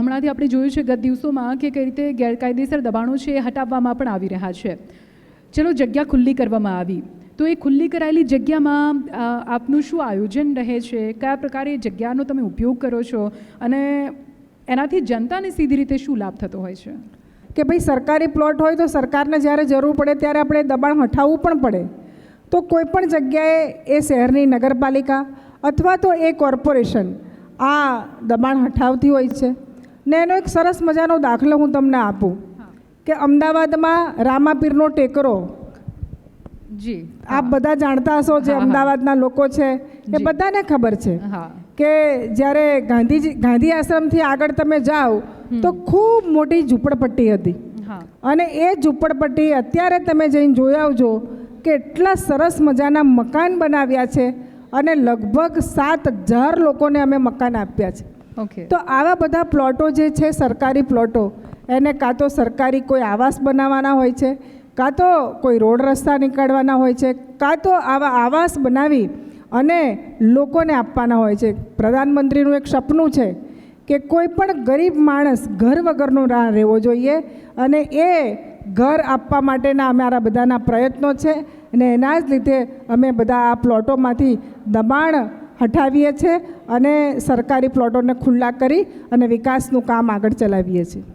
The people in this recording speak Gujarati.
હમણાંથી આપણે જોયું છે ગત દિવસોમાં કે કઈ રીતે ગેરકાયદેસર દબાણો છે એ હટાવવામાં પણ આવી રહ્યા છે. ચલો જગ્યા ખુલ્લી કરવામાં આવી, તો એ ખુલ્લી કરાયેલી જગ્યામાં આપનું શું આયોજન રહે છે? કયા પ્રકારે એ જગ્યાનો તમે ઉપયોગ કરો છો અને એનાથી જનતાને સીધી રીતે શું લાભ થતો હોય છે? કે ભાઈ સરકારી પ્લોટ હોય તો સરકારને જ્યારે જરૂર પડે ત્યારે આપણે દબાણ હટાવવું પણ પડે. તો કોઈ પણ જગ્યાએ એ શહેરની નગરપાલિકા અથવા તો એ કોર્પોરેશન આ દબાણ હટાવતી હોય છે. ને એનો એક સરસ મજાનો દાખલો હું તમને આપું કે અમદાવાદમાં રામાપીરનો ટેકરો, જી આપ બધા જાણતા હશો, જે અમદાવાદના લોકો છે એ બધાને ખબર છે કે જ્યારે ગાંધી આશ્રમથી આગળ તમે જાઓ તો ખૂબ મોટી ઝૂંપડપટ્ટી હતી. અને એ ઝૂંપડપટ્ટી અત્યારે તમે જઈને જોઈ આવજો કે એટલા સરસ મજાના મકાન બનાવ્યા છે અને લગભગ 7,000 લોકોને અમે મકાન આપ્યા છે. તો આવા બધા પ્લોટો જે છે, સરકારી પ્લોટો, એને કાં તો સરકારી કોઈ આવાસ બનાવવાના હોય છે, કાં તો કોઈ રોડ રસ્તા નીકળવાના હોય છે, કાં તો આવા આવાસ બનાવી અને લોકોને આપવાના હોય છે. પ્રધાનમંત્રીનું એક સપનું છે કે કોઈ પણ ગરીબ માણસ ઘર વગરનો ના રહેવો જોઈએ, અને એ ઘર આપવા માટેના અમારા બધાના પ્રયત્નો છે. અને એના જ લીધે અમે બધા આ પ્લોટોમાંથી દબાણ હટાવીએ છીએ અને સરકારી પ્લોટોને ખુલ્લા કરી અને વિકાસનું કામ આગળ ચલાવીએ છીએ.